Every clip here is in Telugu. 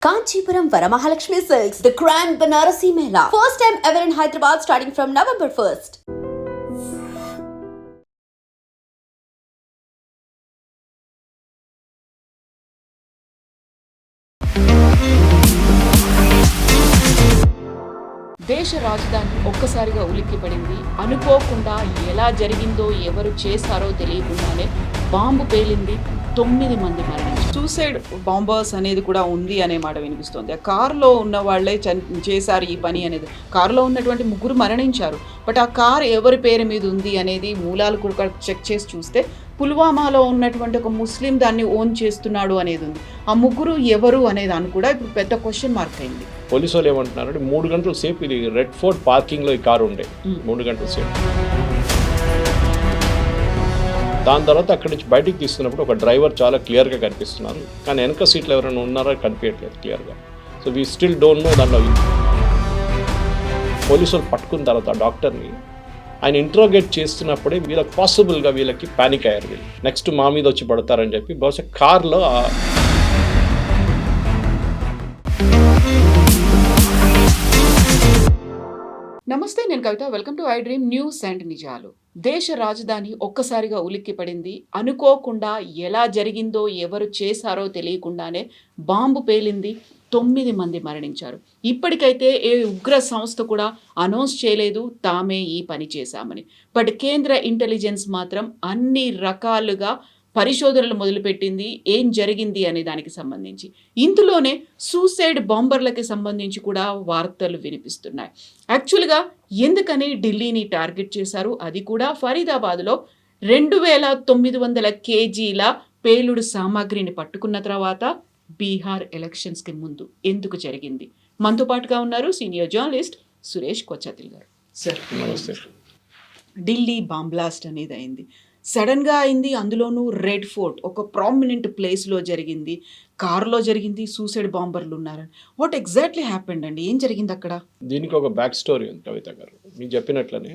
Kanchipuram Varamahalakshmi Silks, the Grand Banarasi Mela. First time ever in Hyderabad starting from November 1st. దేశ రాజధాని ఒక్కసారిగా ఉలిక్కిపడింది. అనుకోకుండా ఎలా జరిగిందో ఎవరు చేశారో తెలియకుండానే బాంబు పేలింది. 9 మంది మరణించారు. సూసైడ్ బాంబర్స్ అనేది కూడా ఉంది అనే మాట వినిపిస్తుంది. ఆ కారులో ఉన్న వాళ్ళే చేశారు ఈ పని అనేది. కారులో ఉన్నటువంటి 3 మరణించారు. బట్ ఆ కార్ ఎవరి పేరు మీద ఉంది అనేది మూలాలు కూడా చెక్ చేసి చూస్తే పుల్వామాలో ఉన్నటువంటి ఒక ముస్లిం దాన్ని ఓన్ చేస్తున్నాడు అనేది ఉంది. ఆ 3 ఎవరు అనే దాన్ని కూడా ఇప్పుడు పెద్ద క్వశ్చన్ మార్క్ అయింది. పోలీసు వాళ్ళు ఏమంటున్నారంటే 3 గంటల సేపు ఇది రెడ్ ఫోర్ట్ పార్కింగ్లో ఈ కారు ఉండే 3 గంటల సేపు. దాని తర్వాత అక్కడి నుంచి బయటికి తీస్తున్నప్పుడు ఒక డ్రైవర్ చాలా క్లియర్గా కనిపిస్తున్నారు, కానీ వెనక సీట్లు ఎవరైనా ఉన్నారో కనిపించట్లేదు క్లియర్గా. So we still don't know. దానిలో పోలీసు వాళ్ళు పట్టుకున్న తర్వాత డాక్టర్ని ఆయన ఇంట్రోగేట్ చేస్తున్నప్పుడే వీళ్ళకి పాసిబుల్గా వీళ్ళకి ప్యానిక్ అయ్యారు. వీళ్ళు నెక్స్ట్ మా మీద వచ్చి పడతారని చెప్పి బహుశా కార్లో నమస్తే, నేను Kavitha. Welcome to iDream news and నిజాలు. దేశ రాజధాని ఒక్కసారిగా ఉలిక్కిపడింది. అనుకోకుండా ఎలా జరిగిందో ఎవరు చేశారో తెలియకుండానే బాంబు పేలింది. 9 మంది మరణించారు. ఇప్పటికైతే ఏ ఉగ్ర సంస్థ కూడా అనౌన్స్ చేయలేదు తామే ఈ పని చేశామని. బట్ కేంద్ర ఇంటెలిజెన్స్ మాత్రం అన్ని రకాలుగా పరిశోధనలు మొదలుపెట్టింది ఏం జరిగింది అనే దానికి సంబంధించి. ఇందులోనే సూసైడ్ బాంబర్లకి సంబంధించి కూడా వార్తలు వినిపిస్తున్నాయి. యాక్చువల్గా ఎందుకని ఢిల్లీని టార్గెట్ చేశారు, అది కూడా ఫరీదాబాద్లో 2900 కేజీల పేలుడు సామాగ్రిని పట్టుకున్న తర్వాత బీహార్ ఎలక్షన్స్కి ముందు ఎందుకు జరిగింది? మనతో పాటుగా ఉన్నారు సీనియర్ జర్నలిస్ట్ సురేష్ కొచ్చాతిల్ గారు. సార్ నమస్తే. ఢిల్లీ బాంబ్ బ్లాస్ట్ అనేది అయింది, సడన్గా అయింది. అందులోనూ రెడ్ ఫోర్ట్ ఒక ప్రామినెంట్ ప్లేస్లో జరిగింది, కారులో జరిగింది, సూసైడ్ బాంబర్లు ఉన్నారని. వాట్ ఎగ్జాక్ట్లీ హ్యాపెండ్ అండి? ఏం జరిగింది అక్కడ? దీనికి ఒక బ్యాక్ స్టోరీ ఉంది కవిత గారు. మీకు చెప్పినట్లనే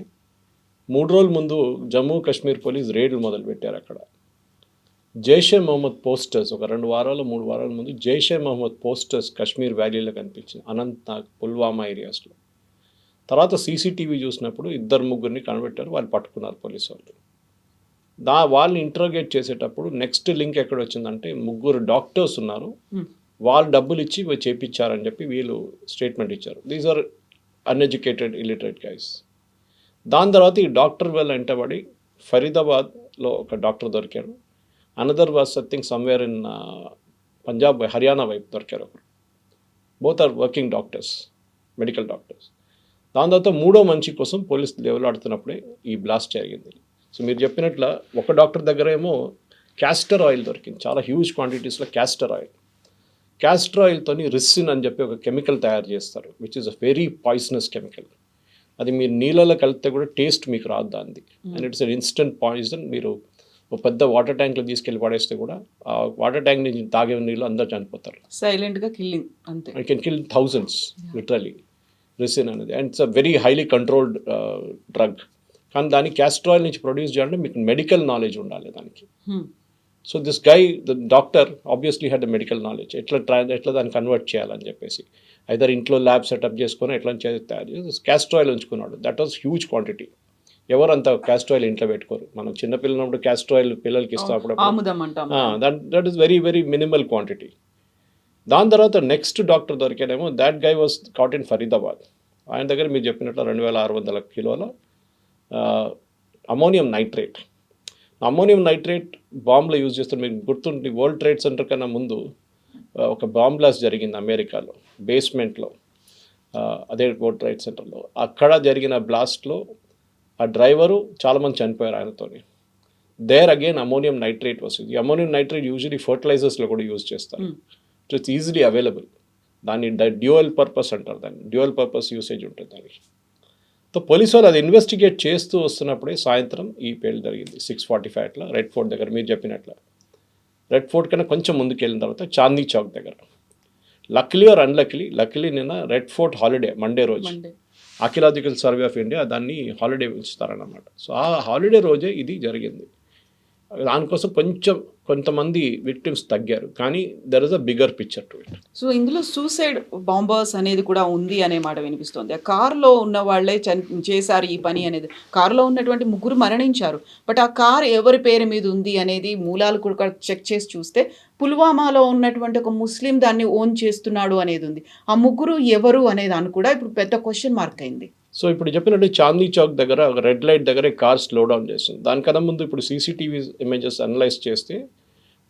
3 రోజుల ముందు జమ్మూ కాశ్మీర్ పోలీస్ రేడ్లు మొదలుపెట్టారు. అక్కడ జైషే మహమ్మద్ పోస్టర్స్ ఒక 2 వారాలు 3 వారాల ముందు జైషే మహమ్మద్ పోస్టర్స్ కాశ్మీర్ వ్యాలీలో కనిపించింది, అనంతనాగ్, పుల్వామా ఏరియాస్లో. తర్వాత సీసీటీవీ చూసినప్పుడు 2-3 కనిపెట్టారు, వాళ్ళు పట్టుకున్నారు పోలీసు వాళ్ళు. వాళ్ళని ఇంట్రోగేట్ చేసేటప్పుడు నెక్స్ట్ లింక్ ఎక్కడ వచ్చిందంటే 3 డాక్టర్స్ ఉన్నారు, వాళ్ళు డబ్బులు ఇచ్చి చేయించారని చెప్పి వీళ్ళు స్టేట్మెంట్ ఇచ్చారు. These are uneducated illiterate guys. దాని తర్వాత ఈ డాక్టర్ వల్ల వెంటబడి ఫరీదాబాద్లో ఒక డాక్టర్ దొరికారు. Another was I think somewhere in Punjab Haryana వైపు దొరికారు ఒకరు. Both are working doctors, medical doctors. దాని తర్వాత 3వ మనిషి కోసం పోలీసులు లేవలాడుతున్నప్పుడే ఈ బ్లాస్ట్ జరిగింది. సో మీరు చెప్పినట్ల ఒక డాక్టర్ దగ్గర ఏమో క్యాస్టర్ ఆయిల్ దొరికింది, చాలా హ్యూజ్ క్వాంటిటీస్లో క్యాస్టర్ ఆయిల్. క్యాస్టర్ ఆయిల్తో రిసిన్ అని చెప్పి ఒక కెమికల్ తయారు చేస్తారు, which is a very poisonous chemical. అది మీరు నీళ్ళలో కలిపితే కూడా టేస్ట్ మీకు రాదు దాన్ని. And it's an instant poison. మీరు ఒక పెద్ద వాటర్ ట్యాంక్లో తీసుకెళ్ళి పడేస్తే కూడా ఆ వాటర్ ట్యాంక్ నుంచి తాగే నీళ్ళు అందరూ చనిపోతారు. సైలెంట్గా కిల్లింగ్ అంతే. I can kill thousands literally ricin అనేది. And it's a very highly controlled drug. కానీ దాన్ని క్యాస్టర్ ఆయిల్ నుంచి ప్రొడ్యూస్ చేయాలంటే మీకు మెడికల్ నాలెడ్జ్ ఉండాలి దానికి. So this guy the doctor obviously had the medical knowledge, ఎట్లా దాన్ని కన్వర్ట్ చేయాలని చెప్పేసి ఐదర్ ఇంట్లో ల్యాబ్ సెటప్ చేసుకొని ఎట్లా తయారు చేసి క్యాస్టర్ ఆయిల్ ఉంచుకున్నాడు. That was huge quantity. ఎవరు అంత క్యాస్టర్ ఆయిల్ ఇంట్లో పెట్టుకోరు. మనం చిన్నపిల్లనప్పుడు క్యాస్టర్ ఆయిల్ పిల్లలకి ఇస్తాం అప్పుడు. That is very very minimal quantity. దాని తర్వాత నెక్స్ట్ డాక్టర్ దొరికాడేమో, that guy was caught in Faridabad. ఆయన దగ్గర మీరు చెప్పినట్లు 2600 కిలోల అమోనియం నైట్రేట్. అమోనియం నైట్రేట్ బాంబులో యూజ్ చేస్తారు. మీకు గుర్తుండి వరల్డ్ ట్రేడ్ సెంటర్ కన్నా ముందు ఒక బాంబ్ బ్లాస్ట్ జరిగింది అమెరికాలో, బేస్మెంట్లో. అదే వరల్డ్ ట్రేడ్ సెంటర్లో. అక్కడ జరిగిన బ్లాస్ట్లో ఆ డ్రైవరు చాలామంది చనిపోయారు ఆయనతోని. దేర్ అగైన్ అమోనియం నైట్రేట్ వస్తుంది. ఈ అమోనియం నైట్రేట్ యూజువలీ ఫర్టిలైజర్స్లో కూడా యూజ్ చేస్తారు. It's easily available. దాన్ని డ్యూయల్ పర్పస్ అంటారు, దాన్ని డ్యూయల్ పర్పస్ యూసేజ్ ఉంటుంది దానికి. సో పోలీసు వాళ్ళు అది ఇన్వెస్టిగేట్ చేస్తూ వస్తున్నప్పుడే సాయంత్రం ఈ పేలు జరిగింది 6:45 అట్లా రెడ్ ఫోర్ట్ దగ్గర. మీరు చెప్పినట్ల రెడ్ ఫోర్ట్ కన్నా కొంచెం ముందుకు వెళ్ళిన తర్వాత చాందీ చౌక్ దగ్గర. లక్లీ ఆర్ లక్లీ నిన్న రెడ్ ఫోర్ట్ హాలిడే, మండే రోజు ఆర్కియలాజికల్ సర్వే ఆఫ్ ఇండియా దాన్ని హాలిడే ఇస్తారన్నమాట. సో ఆ హాలిడే రోజే ఇది జరిగింది. దానికోసం కొంతమంది విక్టిమ్స్ తగ్గారు, కానీ there is a bigger picture to it. So ఇందులో సూసైడ్ బాంబర్స్ అనేది కూడా ఉంది అనే మాట వినిపిస్తోంది. ఆ కారులో ఉన్న వాళ్ళే చేశారు ఈ పని అనేది. కారులో ఉన్నటువంటి ముగ్గురు మరణించారు. బట్ ఆ కార్ ఎవరి పేరు మీద ఉంది అనేది మూలాలు కూడా చెక్ చేసి చూస్తే పుల్వామాలో ఉన్నటువంటి ఒక ముస్లిం దాన్ని ఓన్ చేస్తున్నాడు అనేది ఉంది. ఆ ముగ్గురు ఎవరు అనే దాన్ని కూడా ఇప్పుడు పెద్ద క్వశ్చన్ మార్క్ అయింది. సో ఇప్పుడు చెప్పినట్టు చాందీ చౌక్ దగ్గర ఒక రెడ్ లైట్ దగ్గర కార్ స్లో డౌన్ చేస్తుంది. దానికన్నా ముందు ఇప్పుడు సీసీటీవీ ఇమేజెస్ అనలైజ్ చేస్తే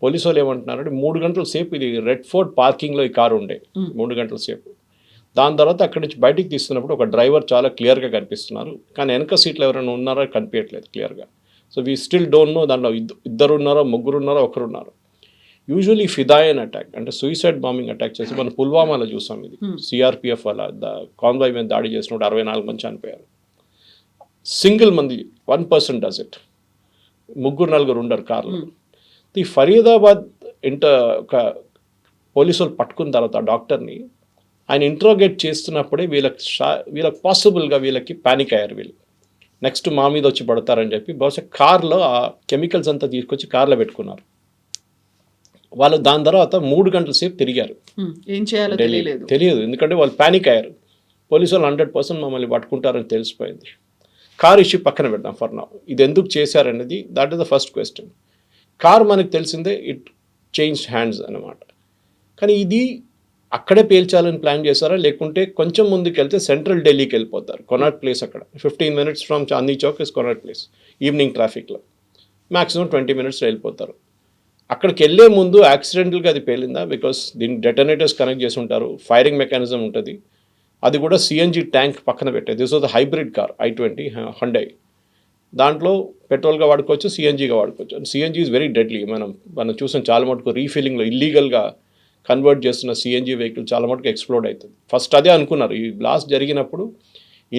పోలీసు వాళ్ళు ఏమంటున్నారంటే 3 గంటల సేపు ఇది రెడ్ ఫోర్ట్ పార్కింగ్లో ఈ కారు ఉండే 3 గంటల సేపు. దాని తర్వాత అక్కడి నుంచి బయటికి తీస్తున్నప్పుడు ఒక డ్రైవర్ చాలా క్లియర్గా కనిపిస్తున్నారు, కానీ వెనక సీట్లు ఎవరైనా ఉన్నారో కనిపించట్లేదు క్లియర్గా. So we still don't know దాంట్లో ఇద్దరు ఉన్నారో, ముగ్గురు ఉన్నారో, ఒకరు ఉన్నారు. యూజువలీ ఫిదాయన్ అటాక్ అంటే సూసైడ్ బాంబింగ్ అటాక్ చేసి మనం పుల్వామాలో చూసాం. ఇది సిఆర్పిఎఫ్ వల్ల కాన్వాయ్ మీద దాడి చేసినప్పుడు 64 మంది చనిపోయారు. సింగిల్ మంది 1% డస్ ఇట్, 3-4 ఉండరు కార్లు. ఈ ఫరీదాబాద్ ఒక పోలీసు వాళ్ళు పట్టుకున్న తర్వాత డాక్టర్ని ఆయన ఇంట్రోగేట్ చేస్తున్నప్పుడే వీళ్ళకి పాసిబుల్గా వీళ్ళకి పానిక్ అయ్యారు. వీళ్ళు నెక్స్ట్ మా మీద వచ్చి పడతారని చెప్పి బహుశా కార్లో ఆ కెమికల్స్ అంతా తీసుకొచ్చి కార్లో పెట్టుకున్నారు. వాళ్ళు దాని తర్వాత 3 గంటల సేపు తిరిగారు. ఏం చేయాలో తెలియదు, ఎందుకంటే వాళ్ళు పానిక్ అయ్యారు. పోలీసు వాళ్ళు 100% మమ్మల్ని పట్టుకుంటారని తెలిసిపోయింది. కార్ ఇష్యూ పక్కన పెడదాం ఫర్ నౌ. ఇది ఎందుకు చేశారనేది that is the first question. Car మనకు తెలిసిందే ఇట్ చేంజ్ హ్యాండ్స్ అన్నమాట. కానీ ఇది అక్కడే పేల్చాలని ప్లాన్ చేశారా, లేకుంటే కొంచెం ముందుకు వెళ్తే సెంట్రల్ ఢిల్లీకి వెళ్ళిపోతారు. కొనాట్ ప్లేస్ అక్కడ 15 minutes from Chandni Chowk is Connaught Place. Evening ట్రాఫిక్లో మ్యాక్సిమం 20 minutesలో వెళ్ళిపోతారు. అక్కడికి వెళ్ళే ముందు యాక్సిడెంటల్గా అది పేలిందా, బికాస్ దీన్ని డెటనేటర్స్ కనెక్ట్ చేసి ఉంటారు, ఫైరింగ్ మెకానిజం ఉంటుంది. అది కూడా సిఎన్జి ట్యాంక్ పక్కన పెట్టేది. This was hybrid car i20 హండై. దాంట్లో పెట్రోల్గా వాడుకోవచ్చు, సిఎన్జిగా వాడుకోవచ్చు. And CNG is very deadly. మనం చూసాం చాలా మటుకు రీఫిల్లింగ్లో ఇల్లీగల్గా కన్వర్ట్ చేస్తున్న సిఎన్జి వెహికల్ చాలా మటుకు ఎక్స్ప్లోడ్ అవుతుంది. ఫస్ట్ అదే అనుకున్నారు. ఈ బ్లాస్ట్ జరిగినప్పుడు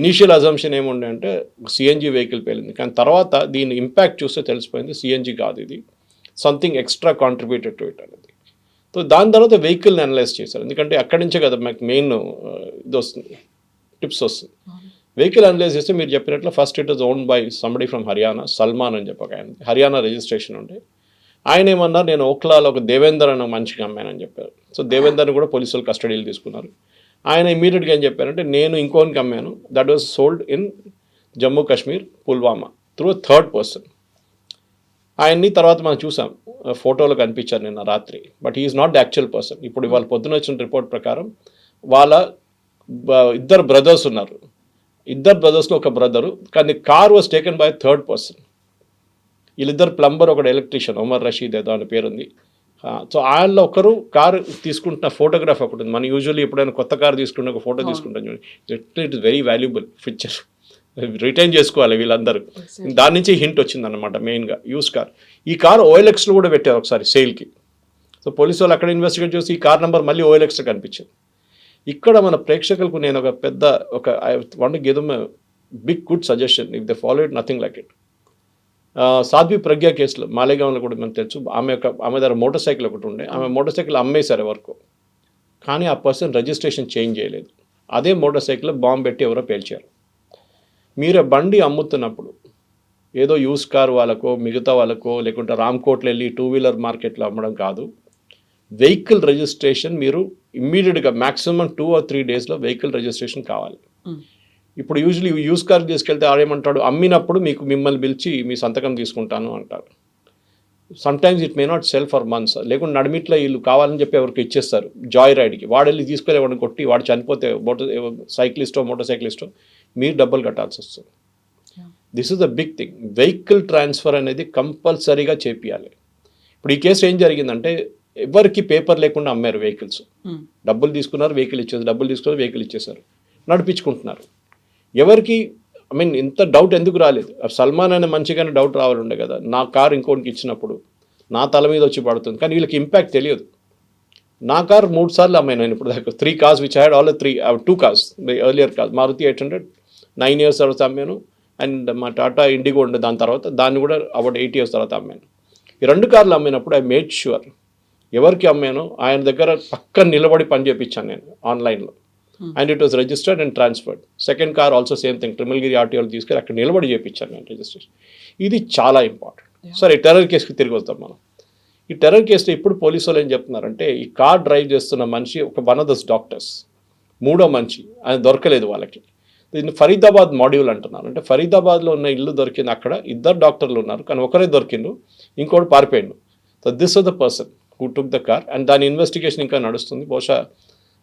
ఇనీషియల్ అజంప్షన్ ఏముండే అంటే సిఎన్జి వెహికల్ పేలింది, కానీ తర్వాత దీని ఇంపాక్ట్ చూస్తే తెలిసిపోయింది సిఎన్జి కాదు, ఇది something extra contributed to it అనేది. సో దాని తర్వాత వెహికల్ని అనలైజ్ చేశారు, ఎందుకంటే అక్కడి నుంచే కదా మాకు మెయిన్ ఇది వస్తుంది, టిప్స్ వస్తుంది. వెహికల్ అనలైజ్ చేస్తే మీరు చెప్పినట్లు first it is own by somebody from Haryana, Salman అని చెప్పక ఆయన హర్యానా రిజిస్ట్రేషన్ ఉండే. ఆయన ఏమన్నారు, నేను ఓక్లాలో ఒక దేవేందర్ అన్న మంచిగా అమ్మానని చెప్పారు. సో దేవేందర్ని కూడా పోలీసులు కస్టడీలు తీసుకున్నారు. ఆయన ఇమీడియట్గా ఏం చెప్పారంటే నేను ఇంకోనికి అమ్మాను, that was sold in Jammu Kashmir Pulwama through third person. ఆయన్ని తర్వాత మనం చూసాం, ఫోటోలో కనిపించారు నిన్న రాత్రి, but he is not the actual person. ఇప్పుడు వాళ్ళ పొద్దున వచ్చిన రిపోర్ట్ ప్రకారం వాళ్ళ ఇద్దరు బ్రదర్స్ ఉన్నారు, ఇద్దరు బ్రదర్స్లో ఒక బ్రదరు, కానీ car was taken by third person. వీళ్ళిద్దరు ప్లంబర్, ఒకడు ఎలక్ట్రీషియన్, ఉమర్ రషీద్ ఏదో అని పేరుంది. సో వాళ్ళ ఒకరు కారు తీసుకుంటున్న ఫోటోగ్రాఫ్ ఒకటి ఉంది. మనం యూజువల్లీ ఎప్పుడైనా కొత్త కారు తీసుకుంటే ఒక ఫోటో తీసుకుంటాం చూడండి, it is very valuable picture, retain చేసుకోవాలి వీళ్ళందరూ. దాని నుంచి హింట్ వచ్చిందన్నమాట మెయిన్గా యూస్ కార్. ఈ కార్ ఓఎల్ఎక్స్లో కూడా పెట్టారు ఒకసారి సేల్కి. సో పోలీసు వాళ్ళు అక్కడ ఇన్వెస్టిగేట్ చేసి ఈ కార్ నెంబర్ మళ్ళీ ఓఎల్ఎక్స్లో కనిపించింది. ఇక్కడ మన ప్రేక్షకులకు నేను ఒక I want to give them big good suggestion, if they follow it nothing like it. Sadhvi Pragya కేసులో మాలేగాంలో కూడా మనకు తెలుసు, ఆమె దగ్గర మోటార్ సైకిల్ ఒకటి ఉండే, ఆమె మోటార్ సైకిల్ అమ్మేశారు ఎవరికో, కానీ ఆ పర్సన్ రిజిస్ట్రేషన్ చేంజ్ చేయలేదు. అదే మోటార్ సైకిల్ బాంబు పెట్టి ఎవరో పేల్చారు. మీరు బండి అమ్ముతున్నప్పుడు ఏదో యూస్ కార్ వాళ్ళకో మిగతా వాళ్ళకో లేకుంటే రామ్కోట్లో వెళ్ళి 2-wheeler మార్కెట్లో అమ్మడం కాదు. వెహికల్ రిజిస్ట్రేషన్ మీరు ఇమ్మీడియట్గా మ్యాక్సిమం 2 or 3 daysలో వెహికల్ రిజిస్ట్రేషన్ కావాలి. ఇప్పుడు యూజువలీ యూస్ కార్ తీసుకెళ్తే ఆడేమంటాడు, అమ్మినప్పుడు మిమ్మల్ని పిలిచి మీ సంతకం తీసుకుంటాను అంటారు. Sometimes it may not cell for months, లేకుంటే నడిమిట్లో వీళ్ళు కావాలని చెప్పి ఎవరికి ఇచ్చేస్తారు జాయ్ రైడ్కి, వాడు వెళ్ళి తీసుకెళ్ళి వాడిని కొట్టి వాడు చనిపోతే మోటార్ సైక్లిస్టో మీరు డబ్బులు కట్టాల్సి వస్తుంది. This is the big thing. Vehicle transfer అనేది కంపల్సరీగా చేపియాలి. ఇప్పుడు ఈ కేసు ఏం జరిగిందంటే ఎవరికి పేపర్ లేకుండా అమ్మారు వెహికల్స్, డబ్బులు తీసుకున్నారు వెహికల్ ఇచ్చేసారు, డబ్బులు తీసుకున్నారు వెహికల్ ఇచ్చేసారు, నడిపించుకుంటున్నారు. ఎవరికి ఇంత డౌట్ ఎందుకు రాలేదు? సల్మాన్ అనే మంచిగానే డౌట్ రావాలి ఉండే కదా, నా కారు ఇంకోటికి ఇచ్చినప్పుడు నా తల మీద వచ్చి పడుతుంది, కానీ వీళ్ళకి ఇంపాక్ట్ తెలియదు. నా కారు 3 సార్లు అమ్మాను నేను ఇప్పుడు దాకా. 3 cars which had all 2 cars earlier cars. Maruti 800 9 years తర్వాత అమ్మాను, అండ్ మా టాటా ఇండిగో ఉండే దాని తర్వాత, దాన్ని కూడా అబౌట్ 8 years తర్వాత అమ్మాను. ఈ 2 కార్లు అమ్మినప్పుడు ఐ మేడ్ ష్యూర్ ఎవరికి అమ్మాను ఆయన దగ్గర పక్కన నిలబడి పని చేయించాను నేను ఆన్లైన్లో, and it was registered and transferred. Second car also same thing, Trimulgherry ఆర్టీఓలో తీసుకెళ్ళి అక్కడ నిలబడి చేయించాను నేను రిజిస్ట్రేషన్. ఇది చాలా ఇంపార్టెంట్. సరే టెర్రర్ కేసుకి తిరిగి వస్తాం మనం. ఈ టెర్రర్ కేసులో ఇప్పుడు పోలీసు వాళ్ళు ఏం చెప్తున్నారంటే ఈ కార్ డ్రైవ్ చేస్తున్న మనిషి ఒక వన్ ఆఫ్ ద డాక్టర్స్, మూడో మనిషి, ఆయన దొరకలేదు వాళ్ళకి. దీన్ని ఫరీదాబాద్ మాడ్యూల్ అంటున్నారు. అంటే ఫరీదాబాద్లో ఉన్న ఇల్లు దొరికింది, అక్కడ ఇద్దరు డాక్టర్లు ఉన్నారు కానీ ఒకరే దొరికిండు, ఇంకోటి పారిపోయిండు. So this was the person who took the car and దాని ఇన్వెస్టిగేషన్ ఇంకా నడుస్తుంది. బహుశా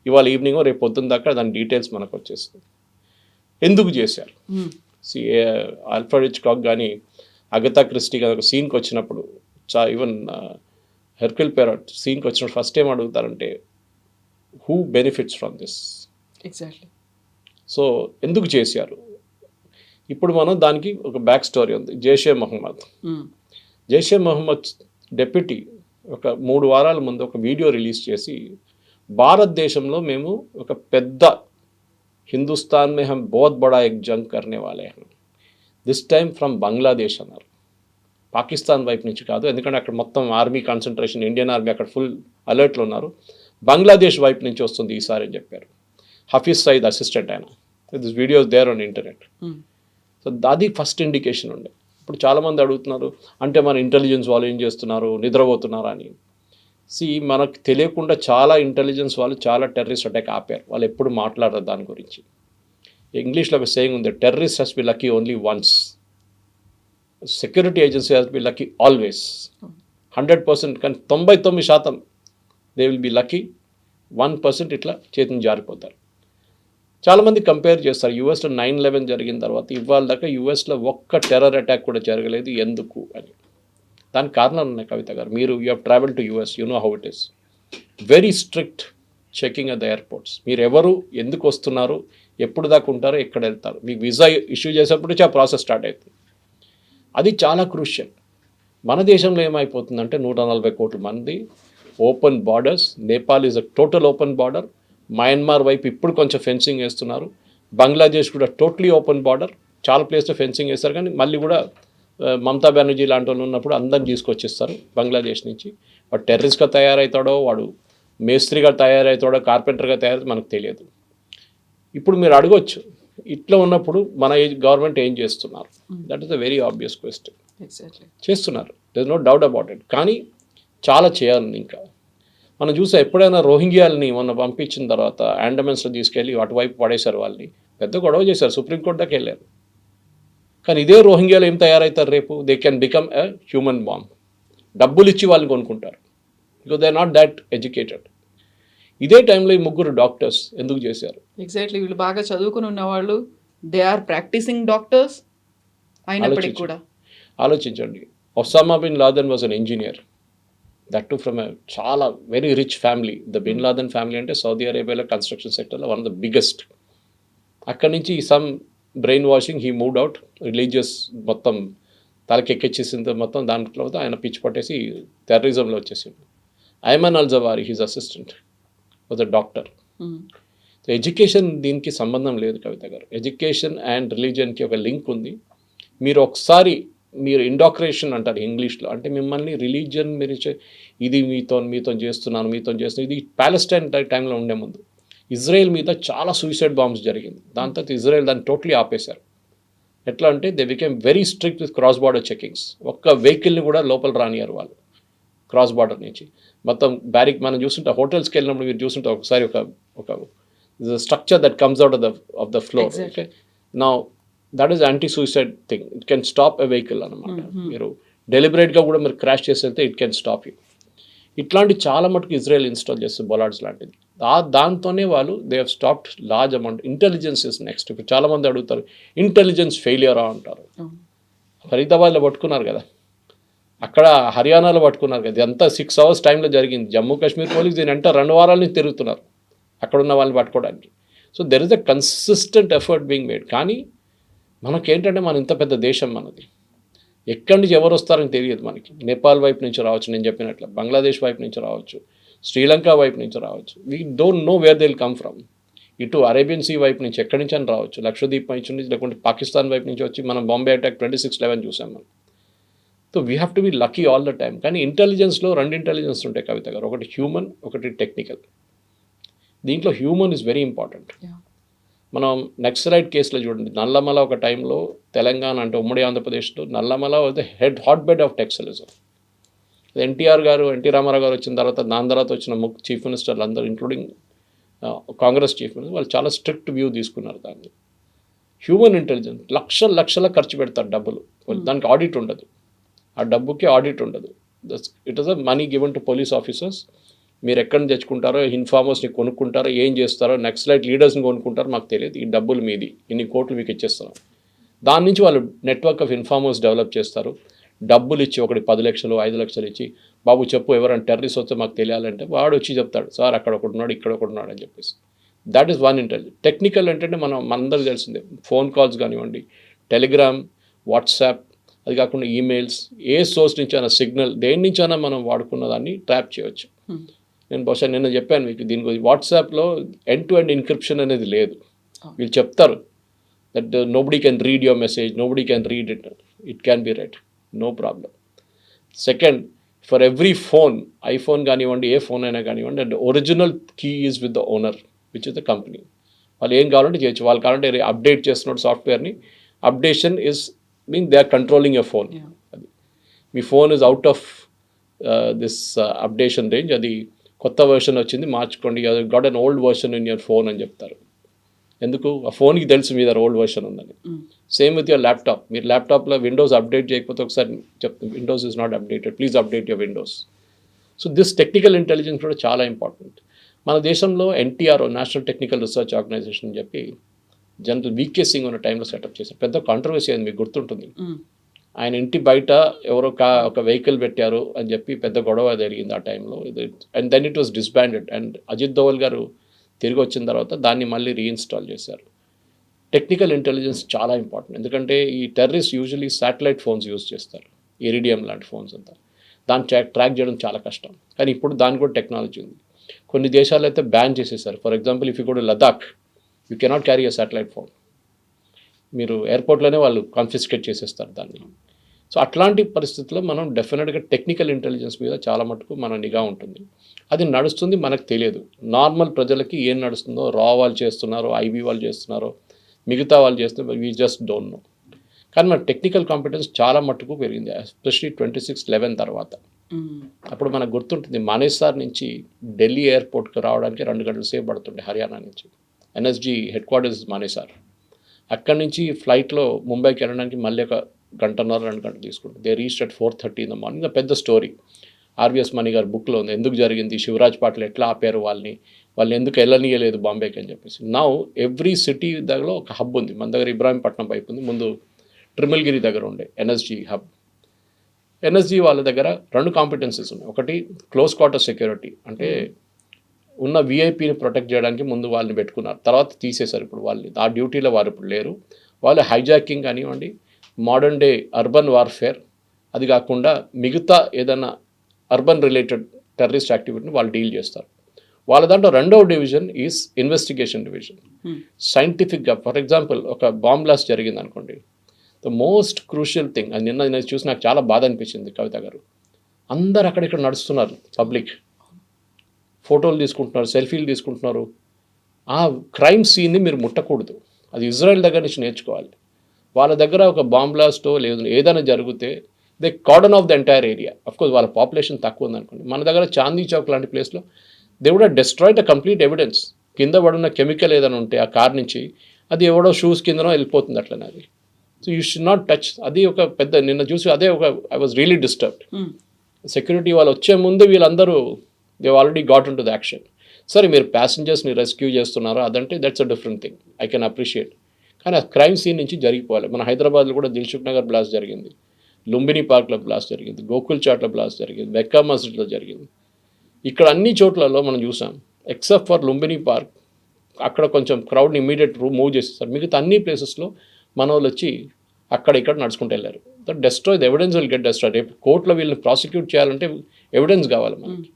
ఇవాళ ఈవినింగ్ రేపు పొద్దున్న దాకా దాని డీటెయిల్స్ మనకు వచ్చేస్తుంది. ఎందుకు చేశారు? ఆల్ఫ్రెడ్ హిచ్కాక్ కానీ అగతా క్రిస్టీ కానీ ఒక సీన్కి వచ్చినప్పుడు ఈవెన్ హెర్క్యుల్ పెరాట్ సీన్కి వచ్చినప్పుడు ఫస్ట్ ఏం అడుగుతారంటే who benefits from this. Exactly. So ఎందుకు చేశారు? ఇప్పుడు మనం దానికి ఒక బ్యాక్ స్టోరీ ఉంది. జైషే మహమ్మద్ డెప్యూటీ ఒక 3 వారాల ముందు ఒక వీడియో రిలీజ్ చేసి భారతదేశంలో మేము ఒక పెద్ద హిందుస్థాన్ మే హమ్ బహుత్ బడా ఎక్ జంగ్ కర్నే వాలే హం, దిస్ టైమ్ ఫ్రమ్ బంగ్లాదేశ్ అన్నారు. పాకిస్తాన్ వైపు నుంచి కాదు, ఎందుకంటే అక్కడ మొత్తం ఆర్మీ కాన్సన్ట్రేషన్, ఇండియన్ ఆర్మీ అక్కడ ఫుల్ అలర్ట్లో ఉన్నారు. బంగ్లాదేశ్ వైపు నుంచి వస్తుంది ఈసారి అని చెప్పారు. హఫీజ్ సయీద్ అసిస్టెంట్ ఆయన. This videos there on internet. So అది ఫస్ట్ ఇండికేషన్ ఉండే. ఇప్పుడు చాలామంది అడుగుతున్నారు అంటే మన ఇంటెలిజెన్స్ వాళ్ళు ఏం చేస్తున్నారు, నిద్రపోతున్నారా అని. మనకు తెలియకుండా చాలా ఇంటెలిజెన్స్ వాళ్ళు చాలా టెర్రరిస్ట్ అటాక్ ఆపారు. వాళ్ళు ఎప్పుడు మాట్లాడరు దాని గురించి. ఇంగ్లీష్లో ఒక సేయింగ్ ఉంది, terrorist has be lucky only once, security agency has be lucky always. 100% కానీ 99% దే విల్ బి లక్కీ, 1% ఇట్లా చేతిని జారిపోతారు. చాలామంది కంపేర్ చేస్తారు యూఎస్లో 9/11 జరిగిన తర్వాత ఇవాళ దాకా యూఎస్లో ఒక్క టెర్రర్ అటాక్ కూడా జరగలేదు, ఎందుకు అని. దానికి కారణాలు ఉన్నాయి కవిత గారు. మీరు you have travel to US, you know how it is. Very strict checking at the airports. మీరు ఎవరు, ఎందుకు వస్తున్నారు, ఎప్పుడు దాకా ఉంటారో, ఎక్కడ వెళ్తారు, మీకు వీసా ఇష్యూ చేసేప్పుడు ఆ ప్రాసెస్ స్టార్ట్ అవుతుంది. అది చాలా క్రూషియల్. మన దేశంలో ఏమైపోతుందంటే 140 కోట్ల మంది, open borders. Nepal is a total open border. Myanmar వైపు ఇప్పుడు కొంచెం ఫెన్సింగ్ వేస్తున్నారు. బంగ్లాదేశ్ కూడా టోటలీ ఓపెన్ బార్డర్. చాలా ప్లేస్లో ఫెన్సింగ్ వేస్తారు కానీ మళ్ళీ కూడా మమతా బెనర్జీ లాంటి వాళ్ళు ఉన్నప్పుడు అందరిని తీసుకొచ్చేస్తారు బంగ్లాదేశ్ నుంచి. వాడు టెర్రరిస్ట్గా తయారవుతాడో, వాడు మేస్త్రిగా తయారవుతాడో, కార్పెంటర్గా తయారైతే మనకు తెలియదు. ఇప్పుడు మీరు అడగొచ్చు ఇట్లా ఉన్నప్పుడు మన గవర్నమెంట్ ఏం చేస్తున్నారు? That is a very obvious question. Exactly. చేస్తున్నారు, there is no doubt about it. కానీ చాలా చేయాలి ఇంకా. మనం చూసా ఎప్పుడైనా రోహింగ్యాలని మొన్న పంపించిన తర్వాత అండమాన్స్లో తీసుకెళ్ళి అటువైపు పడేశారు, వాళ్ళని పెద్ద గొడవ చేశారు, సుప్రీంకోర్టు దాకా వెళ్ళారు. కానీ ఇదే రోహింగ్యాలు ఏం తయారవుతారు రేపు? They can become a human bomb. డబ్బులు ఇచ్చి వాళ్ళని కొనుక్కుంటారు, because they are not that educated. ఇదే టైంలో ఈ 3 డాక్టర్స్ ఎందుకు చేశారు? ఎగ్జాక్ట్లీ. వీళ్ళు బాగా చదువుకుని ఉన్నవాళ్ళు, దే ఆర్ ప్రాక్టీసింగ్ డాక్టర్స్ అయినప్పటికీ కూడా. ఆలోచించండి, Osama bin Laden was an engineer, that to from a చాలా very rich family. The bin Laden family అంటే సౌదీ అరేబియాలో కన్స్ట్రక్షన్ సెక్టర్లో వన్ ఆఫ్ ద బిగ్గెస్ట్. అక్కడి నుంచి some brain washing, he moved out, religious మొత్తం తలకెక్కిచ్చేసింది మొత్తం. దాంట్లో ఆయన పిచ్చి పట్టేసి టెర్రరిజంలో వచ్చేసింది. Ayman al Zawahiri, his assistant, was a doctor. So education దీనికి సంబంధం లేదు కవిత గారు. ఎడ్యుకేషన్ అండ్ రిలీజియన్కి ఒక లింక్ ఉంది. మీరు ఒకసారి మీరు ఇండాక్రేషన్ అంటారు ఇంగ్లీష్లో, అంటే మిమ్మల్ని రిలీజియన్ మీరు ఇది మీతో చేస్తున్నాను. ఇది ప్యాలెస్టైన్ టైంలో ఉండే ముందు ఇజ్రాయెల్ మీద చాలా సూసైడ్ బాంబ్స్ జరిగింది. దాని తర్వాత ఇజ్రాయెల్ దాన్ని టోటలీ ఆపేశారు. ఎట్లా అంటే they became very strict with cross border checkings. ఒక్క వెహికల్ని కూడా లోపల రానియారు వాళ్ళు క్రాస్ బార్డర్ నుంచి. మొత్తం బ్యారిక్ మనం చూస్తుంటే హోటల్స్కి వెళ్ళినప్పుడు మీరు చూస్తుంటే ఒకసారి ఒక structure that comes out of the floor. Okay, now that is anti suicide thing. It can stop a vehicle అనమాట. మీరు డెలిబరేట్గా కూడా మీరు క్రాష్ చేసి వెళ్తే ఇట్ కెన్ స్టాప్ యూ. ఇట్లాంటి చాలా మటుకు ఇజ్రాయెల్ ఇన్స్టాల్ చేస్తుంది, బొలార్డ్స్ లాంటిది. దాంతోనే వాళ్ళు they have stopped large amount. Intelligence is next. ఇప్పుడు చాలామంది అడుగుతారు ఇంటెలిజెన్స్ ఫెయిలియరా అంటారు. ఫరీదాబాద్లో పట్టుకున్నారు కదా, అక్కడ హర్యానాలో పట్టుకున్నారు కదా, ఇదంతా 6 hours టైంలో జరిగింది. జమ్మూ కాశ్మీర్ పోలీస్ దీని అంటే 2 వారాల నుంచి తిరుగుతున్నారు అక్కడ ఉన్న వాళ్ళని పట్టుకోవడానికి. So there is a consistent effort being made. కానీ మనకేంటంటే మన ఇంత పెద్ద దేశం మనది, ఎక్కడి నుంచి ఎవరు వస్తారని తెలియదు మనకి. నేపాల్ వైపు నుంచి రావచ్చు, నేను చెప్పినట్లు బంగ్లాదేశ్ వైపు నుంచి రావచ్చు, శ్రీలంక వైపు నుంచి రావచ్చు. We don't know where they will come from. ఇటు అరేబియన్ సీ వైపు నుంచి ఎక్కడి నుంచి అని రావచ్చు, లక్షద్వీప్ నుంచి, లేకుంటే పాకిస్తాన్ వైపు నుంచి వచ్చి మనం బాంబే అటాక్ 26/11 చూసాం మనం. So we have to be lucky all the time. కానీ ఇంటెలిజెన్స్లో 2 ఇంటెలిజెన్స్ ఉంటాయి కవిత గారు, ఒకటి హ్యూమన్, ఒకటి టెక్నికల్. దీంట్లో హ్యూమన్ ఈజ్ వెరీ ఇంపార్టెంట్. మనం నక్సలైట్ కేసులో చూడండి, నల్లమల ఒక టైంలో తెలంగాణ అంటే ఉమ్మడి ఆంధ్రప్రదేశ్లో Nallamala was the hot bed of naxalism. NT Rama Rao వచ్చిన తర్వాత దాని తర్వాత వచ్చిన చీఫ్ మినిస్టర్లు అందరూ ఇంక్లూడింగ్ కాంగ్రెస్ చీఫ్ మినిస్టర్ వాళ్ళు చాలా స్ట్రిక్ట్ వ్యూ తీసుకున్నారు దాన్ని. హ్యూమన్ ఇంటెలిజెన్స్ లక్షల ఖర్చు పెడతారు డబ్బులు, దానికి ఆడిట్ ఉండదు, ఆ డబ్బుకి ఆడిట్ ఉండదు. It is a money given to police officers. మీరు ఎక్కడి నుంచి తెచ్చుకుంటారో, ఇన్ఫార్మర్స్ని కొనుక్కుంటారో, ఏం చేస్తారో, నక్సలైట్ లీడర్స్ని కొనుక్కుంటారో మాకు తెలియదు, ఈ డబ్బులు మీది, ఇన్ని కోట్లు మీకు ఇచ్చేస్తున్నాం. దాని నుంచి వాళ్ళు నెట్వర్క్ ఆఫ్ ఇన్ఫార్మర్స్ డెవలప్ చేస్తారు. డబ్బులు ఇచ్చి ఒకటి 10 లక్షలు 5 లక్షలు ఇచ్చి, బాబు చెప్పు ఎవరైనా టెర్రరిస్ట్ వస్తే మాకు తెలియాలంటే వాడు వచ్చి చెప్తాడు, సార్ అక్కడ ఒకటి ఉన్నాడు, ఇక్కడ ఒకటి ఉన్నాడు అని చెప్పేసి. That is one intelligence. Technical ఏంటంటే మనందరికీ తెలిసిందే, ఫోన్ కాల్స్ కానివ్వండి, టెలిగ్రామ్, వాట్సాప్, అది కాకుండా ఈమెయిల్స్, ఏ సోర్స్ నుంచి అయినా, సిగ్నల్, దేని నుంచి అయినా మనం వాడుకున్న దాన్ని ట్రాప్ చేయవచ్చు. నేను బహుశా నిన్న చెప్పాను మీకు దీని గురించి. వాట్సాప్లో ఎండ్ టు ఎండ్ ఎన్క్రిప్షన్ అనేది లేదు. వీళ్ళు చెప్తారు that nobody can read your message, nobody can read it, it can be read, no problem. Second, for every phone, iPhone కానివ్వండి, ఏ ఫోన్ అయినా కానివ్వండి, and original key is with the owner which is the company. వాళ్ళు ఏం కావాలంటే చేయొచ్చు. వాళ్ళు కావాలంటే అప్డేట్ చేస్తున్నాడు సాఫ్ట్వేర్ని, updation is mean they are controlling your phone. అది మీ phone is out of this updation range, అది కొత్త వర్షన్ వచ్చింది మార్చుకోండి, got an old version in your phone అని చెప్తారు. ఎందుకు? ఆ ఫోన్కి తెలుసు మీ దగ్గర ఓల్డ్ వర్షన్ ఉందని. Same with your laptop. మీరు ల్యాప్టాప్లో విండోస్ అప్డేట్ చేయకపోతే ఒకసారి చెప్తాను, windows is not updated, please update your windows. So this technical intelligence కూడా చాలా ఇంపార్టెంట్. మన దేశంలో NTR, national technical research organisation అని చెప్పి జనరల్ వీకే సింగ్ ఉన్న టైంలో సెటప్ చేశారు. పెద్ద కాంట్రవర్సీ అయింది, మీకు గుర్తుంటుంది. ఆయన ఇంటి బయట ఎవరో ఒక వెహికల్ పెట్టారు అని చెప్పి పెద్ద గొడవ జరిగింది ఆ టైంలో. And then it was disbanded. And Ajit Doval గారు తిరిగి వచ్చిన తర్వాత దాన్ని మళ్ళీ రీఇన్స్టాల్ చేశారు. టెక్నికల్ ఇంటెలిజెన్స్ చాలా ఇంపార్టెంట్. ఎందుకంటే ఈ terrorist usually satellite phones use చేస్తారు, ఇరిడియం లాంటి ఫోన్స్ అంతా. దాన్ని ట్రాక్ చేయడం చాలా కష్టం. కానీ ఇప్పుడు దాని కూడా టెక్నాలజీ ఉంది. కొన్ని దేశాలు అయితే బ్యాన్ చేసేసారు. For example, if you go to Ladakh, you cannot carry a satellite phone. మీరు ఎయిర్పోర్ట్లోనే వాళ్ళు కాన్ఫిస్కేట్ చేసేస్తారు దాన్ని. సో అట్లాంటి పరిస్థితుల్లో మనం డెఫినెట్గా టెక్నికల్ ఇంటెలిజెన్స్ మీద చాలా మటుకు మన నిఘా ఉంటుంది. అది నడుస్తుంది, మనకు తెలియదు. నార్మల్ ప్రజలకి ఏం నడుస్తుందో, రా వాళ్ళు చేస్తున్నారో, ఐబీ వాళ్ళు చేస్తున్నారో, మిగతా వాళ్ళు చేస్తున్నారో, వీ జస్ట్ డోంట్ నో. కానీ మన టెక్నికల్ కాంపిటెన్స్ చాలా మటుకు పెరిగింది, ఎస్పెషలీ 26/11 తర్వాత. అప్పుడు మనకు గుర్తుంటుంది, మానేసార్ నుంచి ఢిల్లీ ఎయిర్పోర్ట్కి రావడానికి 2 గంటల సేపు పడుతుండే హర్యానా నుంచి. NSG headquarters Manesar. అక్కడి నుంచి ఫ్లైట్లో ముంబైకి వెళ్ళడానికి మళ్ళీ ఒక 1.5 2 గంటలు తీసుకుంటుంది. They reach at 4:30 in the morning. పెద్ద స్టోరీ ఆర్వీఎస్ మణి గారి బుక్లో ఉంది, ఎందుకు జరిగింది, శివరాజ్ పాటిల్ ఎట్లా ఆపారు వాళ్ళు ఎందుకు వెళ్ళనీయలేదు బాంబేకి అని చెప్పేసి. నౌ ఎవ్రీ సిటీ దగ్గర ఒక హబ్ ఉంది. మన దగ్గర ఇబ్రాహీంపట్నం వైపు ఉంది, ముందు ట్రిమల్గిరి దగ్గర ఉండే ఎన్ఎస్జీ హబ్. ఎన్ఎస్జీ వాళ్ళ దగ్గర 2 కాంపిటెన్సీస్ ఉన్నాయి. ఒకటి క్లోజ్ క్వార్టర్ సెక్యూరిటీ, అంటే ఉన్న విఐపీని ప్రొటెక్ట్ చేయడానికి ముందు వాళ్ళని పెట్టుకున్నారు, తర్వాత తీసేశారు. ఇప్పుడు వాళ్ళు ఆ డ్యూటీలో వారు ఇప్పుడు లేరు. వాళ్ళు హైజాకింగ్ కానివ్వండి, మోడర్న్ డే అర్బన్ వార్ఫేర్, అది కాకుండా మిగతా ఏదైనా అర్బన్ రిలేటెడ్ టెర్రరిస్ట్ యాక్టివిటీని వాళ్ళు డీల్ చేస్తారు. వాళ్ళ దాంట్లో 2వ డివిజన్ ఈజ్ ఇన్వెస్టిగేషన్ డివిజన్. సైంటిఫిక్గా, ఫర్ ఎగ్జాంపుల్, ఒక బాంబ్ బ్లాస్ట్ జరిగింది అనుకోండి, ద మోస్ట్ క్రూషియల్ థింగ్, అది నిన్న చూసి నాకు చాలా బాధ అనిపించింది కవిత గారు, అందరు అక్కడిక్కడ నడుస్తున్నారు, పబ్లిక్ ఫోటోలు తీసుకుంటున్నారు, సెల్ఫీలు తీసుకుంటున్నారు. ఆ క్రైమ్ సీన్ని మీరు ముట్టకూడదు. అది ఇజ్రాయెల్ దగ్గర నుంచి నేర్చుకోవాలి. వాళ్ళ దగ్గర ఒక బాంబ్ బ్లాస్టో లేదు ఏదైనా జరిగితే they cordon off the entire area. Of course వాళ్ళ పాపులేషన్ తక్కువ ఉందనుకోండి. మన దగ్గర చాందీ చౌక్ లాంటి ప్లేస్లో they would have destroyed the complete evidence. కింద పడున్న కెమికల్ ఏదైనా ఉంటే ఆ కార్ నుంచి, అది ఎవడో షూస్ కిందనో వెళ్ళిపోతుంది అట్లనే అది. So you should not touch. అది ఒక పెద్ద, నిన్న చూసి అదే ఒక I was really disturbed. Security వాళ్ళు వచ్చే ముందు వీళ్ళందరూ they already got in to the action. సరే, మీరు ప్యాసింజర్స్ని రెస్క్యూ చేస్తున్నారో అదంటే that's a different thing, I can appreciate. కానీ ఆ క్రైమ్ సీన్ నుంచి జరిగిపోవాలి. మన హైదరాబాద్లో కూడా దిల్సుఖ్ నగర్ బ్లాస్ట్ జరిగింది, లుంబిని పార్క్లో బ్లాస్ట్ జరిగింది, గోకుల్ చాట్లో బ్లాస్ట్ జరిగింది, మెక్కా మస్జిద్లో జరిగింది. ఇక్కడ అన్ని చోట్లలో మనం చూసాం, ఎక్సెప్ట్ ఫర్ లుంబిని పార్క్, అక్కడ కొంచెం క్రౌడ్ని ఇమీడియట్ మూవ్ చేసేస్తారు. మిగతా అన్ని ప్లేసెస్లో మన వాళ్ళు వచ్చి అక్కడ ఇక్కడ నడుచుకుంటూ వెళ్ళారు. That destroy the evidence will get destroy. రేపు కోర్టులో వీళ్ళని ప్రాసిక్యూట్ చేయాలంటే ఎవిడెన్స్ కావాలి మనకి.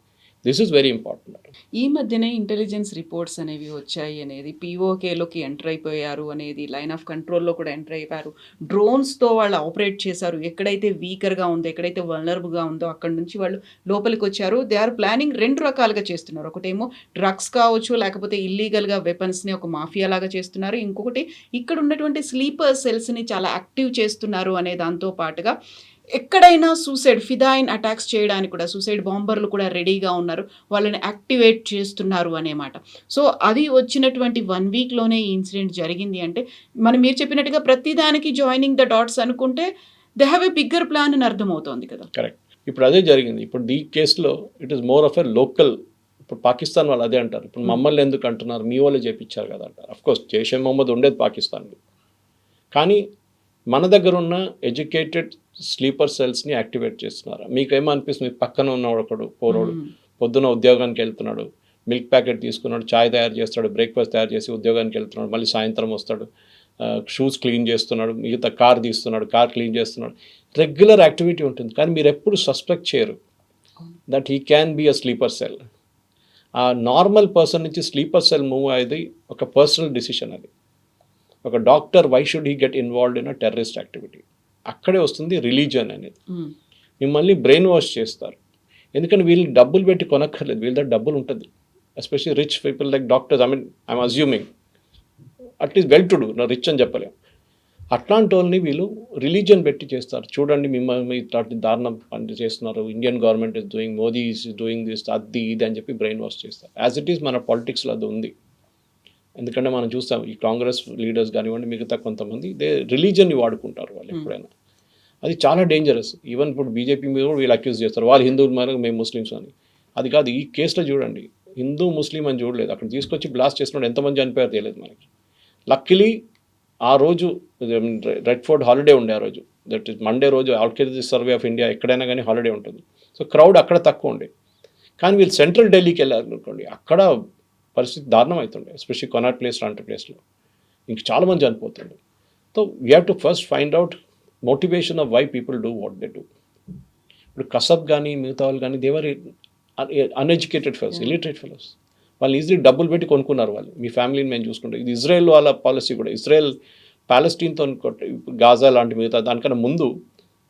This is very important. ఈ మధ్యనే ఇంటెలిజెన్స్ రిపోర్ట్స్ అనేవి వచ్చాయి అనేది, పీఓకేలోకి ఎంటర్ అయిపోయారు అనేది, లైన్ ఆఫ్ కంట్రోల్లో కూడా ఎంటర్ అయిపోయారు, డ్రోన్స్తో వాళ్ళు ఆపరేట్ చేశారు, ఎక్కడైతే వీకర్గా ఉందో ఎక్కడైతే వల్నరబుల్గా ఉందో అక్కడ నుంచి వాళ్ళు లోపలికి వచ్చారు. దే ఆర్ ప్లానింగ్ 2 రకాలుగా చేస్తున్నారు. ఒకటేమో డ్రగ్స్ కావచ్చు, లేకపోతే ఇల్లీగల్గా వెపన్స్ని ఒక మాఫియా లాగా చేస్తున్నారు. ఇంకొకటి ఇక్కడ ఉన్నటువంటి స్లీపర్ సెల్స్ని చాలా యాక్టివ్ చేస్తున్నారు అనే దాంతో పాటుగా ఎక్కడైనా సూసైడ్ ఫిదాయిన్ అటాక్స్ చేయడానికి కూడా సూసైడ్ బాంబర్లు కూడా రెడీగా ఉన్నారు, వాళ్ళని యాక్టివేట్ చేస్తున్నారు అనే మాట. సో అది వచ్చినటువంటి 1 వీక్లోనే ఈ ఇన్సిడెంట్ జరిగింది అంటే మీరు చెప్పినట్టుగా ప్రతిదానికి జాయినింగ్ ద డాట్స్ అనుకుంటే they have a bigger plan అని అర్థమవుతోంది కదా. కరెక్ట్. ఇప్పుడు అదే జరిగింది. ఇప్పుడు ఈ కేసులో it is more of a local. ఇప్పుడు పాకిస్తాన్ వాళ్ళు అదే అంటారు, ఇప్పుడు మమ్మల్ని ఎందుకు అంటున్నారు, మీ వాళ్ళే చేపించారు కదా అంటారు. అఫ్కోర్స్ జైషే మొహమ్మద్ ఉండేది పాకిస్తాన్లో, కానీ మన దగ్గర ఉన్న ఎడ్యుకేటెడ్ స్లీపర్ సెల్స్ని యాక్టివేట్ చేస్తున్నారు. మీకేమో అనిపిస్తుంది, మీ పక్కన ఉన్నవాడు ఒకడు పోరోడు పొద్దున ఉద్యోగానికి వెళ్తున్నాడు, మిల్క్ ప్యాకెట్ తీసుకున్నాడు, చాయ్ తయారు చేస్తాడు, బ్రేక్ఫాస్ట్ తయారు చేసి ఉద్యోగానికి వెళ్తున్నాడు, మళ్ళీ సాయంత్రం వస్తాడు, షూస్ క్లీన్ చేస్తున్నాడు, మిగతా కార్ తీస్తున్నాడు, కార్ క్లీన్ చేస్తున్నాడు, రెగ్యులర్ యాక్టివిటీ ఉంటుంది. కానీ మీరు ఎప్పుడు సస్పెక్ట్ చేయరు that he can be a sleeper cell. ఆ నార్మల్ పర్సన్ నుంచి స్లీపర్ సెల్ మూవ్ అయ్యేది ఒక పర్సనల్ డిసిషన్. అది ఒక doctor, why should he get involved in a terrorist activity? అక్కడే వస్తుంది రిలీజియన్ అనేది. మిమ్మల్ని బ్రెయిన్ వాష్ చేస్తారు, ఎందుకంటే వీళ్ళు డబ్బులు పెట్టి కొనక్కర్లేదు, వీళ్ళ దగ్గర డబ్బులు ఉంటుంది. Especially rich people like doctors, I'm assuming at least well to do, నా రిచ్ అని చెప్పలేము. అట్లాంటి వాళ్ళని వీళ్ళు రిలీజియన్ పెట్టి చేస్తారు. చూడండి మిమ్మల్ని ఇట్లాంటి దారుణం పని చేస్తున్నారు, Indian government is doing, Modi is doing this, అది ఇది అని చెప్పి బ్రెయిన్ వాష్ చేస్తారు. యాజ్ ఇట్ ఈస్ మన పాలిటిక్స్లో అది ఉంది. ఎందుకంటే మనం చూస్తాం ఈ కాంగ్రెస్ లీడర్స్ కానివ్వండి, మిగతా కొంతమంది రిలీజియన్ని వాడుకుంటారు వాళ్ళు ఎప్పుడైనా. అది చాలా డేంజరస్. ఈవెన్ ఇప్పుడు బీజేపీ మీద కూడా వీళ్ళు అక్యూజ్ చేస్తారు, వాళ్ళు హిందువులు మరి మేము ముస్లిమ్స్ అని. అది కాదు. ఈ కేసులో చూడండి, హిందూ ముస్లిం అని చూడలేదు, అక్కడ తీసుకొచ్చి బ్లాస్ట్ చేసినప్పుడు ఎంతమంది చనిపోయారు తెలియదు మనకి. లక్కీలీ ఆ రోజు రెడ్ ఫోర్ట్ హాలిడే ఉండే, ఆ రోజు దట్ ఈస్ మండే రోజు, ఆర్కియాలజీ సర్వే ఆఫ్ ఇండియా ఎక్కడైనా కానీ హాలిడే ఉంటుంది. సో క్రౌడ్ అక్కడ తక్కువ ఉండే. కానీ వీళ్ళు సెంట్రల్ ఢిల్లీకి వెళ్ళారు అనుకోండి, అక్కడ పరిస్థితి దారుణం అవుతుండే, ఎస్పెషల్లీ కొనాట్ ప్లేస్ లాంటి ప్లేస్లో ఇంక చాలామంది చనిపోతుండే. So we have to first find out motivation of why people do what they do. ఇప్పుడు కసబ్ కానీ మిగతా వాళ్ళు కానీ they were uneducated fellows, illiterate fellows. వాళ్ళు ఈజీలీ డబ్బులు పెట్టి కొనుక్కున్నారు వాళ్ళు, మీ ఫ్యామిలీని మేము చూసుకుంటాం. ఇది ఇజ్రాయెల్ వాళ్ళ పాలసీ కూడా. ఇజ్రాయెల్ ప్యాలెస్టీన్తో గాజా లాంటి మిగతా దానికన్నా ముందు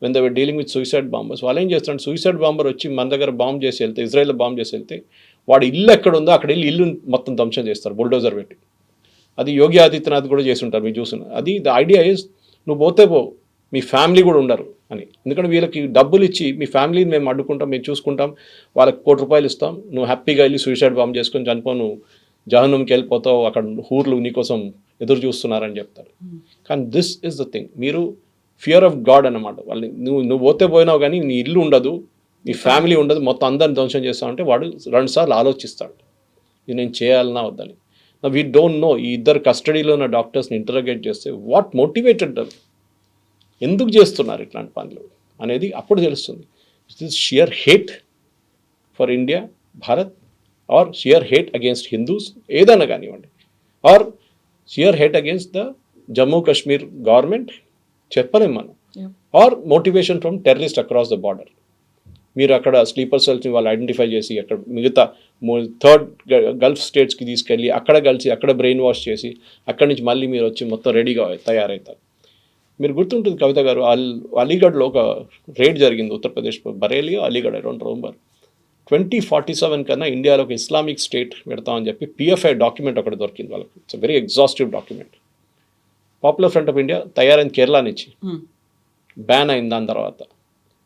when they were dealing with suicide bombers, వాళ్ళు ఏం చేస్తారంటే సూసైడ్ బాంబర్ వచ్చి మన దగ్గర బాంబ్ చేసి వెళ్తే, ఇజ్రాయెల్లో బాంబ్ చేసి వెళ్తే, వాడు ఇల్లు ఎక్కడ ఉందో అక్కడ వెళ్ళి ఇల్లు మొత్తం ధ్వంసం చేస్తారు బుల్డోజర్ పెట్టి. అది యోగి ఆదిత్యనాథ్ కూడా చేసి ఉంటారు, మీరు చూస్తున్నారు. అది ద ఐడియా ఈజ్, నువ్వు పోతే పో, మీ ఫ్యామిలీ కూడా ఉండరు అని. ఎందుకంటే వీళ్ళకి డబ్బులు ఇచ్చి మీ ఫ్యామిలీని మేము అడ్డుకుంటాం, మేము చూసుకుంటాం, వాళ్ళకి ₹1 కోటి ఇస్తాం, నువ్వు హ్యాపీగా వెళ్ళి సూసైడ్ బాంబ్ చేసుకొని చనిపో, నువ్వు జహన్నంకి వెళ్ళిపోతావు, అక్కడ ఊర్లు నీకోసం ఎదురు చూస్తున్నారని చెప్తారు. కానీ దిస్ ఇస్ ద థింగ్, మీరు ఫియర్ ఆఫ్ గాడ్ అన్నమాట. వాళ్ళని నువ్వు పోతే పోయినావు కానీ నీ ఇల్లు ఉండదు, నీ ఫ్యామిలీ ఉండదు, మొత్తం అందరిని ధ్వంసం చేస్తామంటే వాడు 2 సార్లు ఆలోచిస్తాడు, ఇది నేను చేయాలన్నా వద్దని. We don't know. ఈ ఇద్దరు కస్టడీలో ఉన్న డాక్టర్స్ని ఇంటరోగేట్ చేస్తే వాట్ మోటివేటెడ్ దెమ్, ఎందుకు చేస్తున్నారు ఇట్లాంటి పనులు అనేది అప్పుడు తెలుస్తుంది. It is sheer hate for India, Bharat, or sheer hate against Hindus, ఏదైనా కానివ్వండి, or sheer hate against the Jammu Kashmir government, చెప్పలేం మనం, or motivation from terrorist across the border. మీరు అక్కడ స్లీపర్ సెల్స్ని వాళ్ళు ఐడెంటిఫై చేసి అక్కడ మిగతా 3rd గల్ఫ్ స్టేట్స్కి తీసుకెళ్ళి అక్కడ కలిసి అక్కడ బ్రెయిన్ వాష్ చేసి అక్కడి నుంచి మళ్ళీ మీరు వచ్చి మొత్తం రెడీగా తయారవుతారు. మీరు గుర్తుంటుంది కవిత గారు, అలీగఢ్లో ఒక రేడ్ జరిగింది, Uttar Pradesh Bareilly Aligarh, I don't remember. 2047 కన్నా ఇండియాలో ఒక ఇస్లామిక్ స్టేట్ పెడతామని చెప్పి PFI డాక్యుమెంట్ ఒకటి దొరికింది వాళ్ళకి. It's very exhaustive document. Popular front of India తయారైంది కేరళ నుంచి, బ్యాన్ అయింది. దాని తర్వాత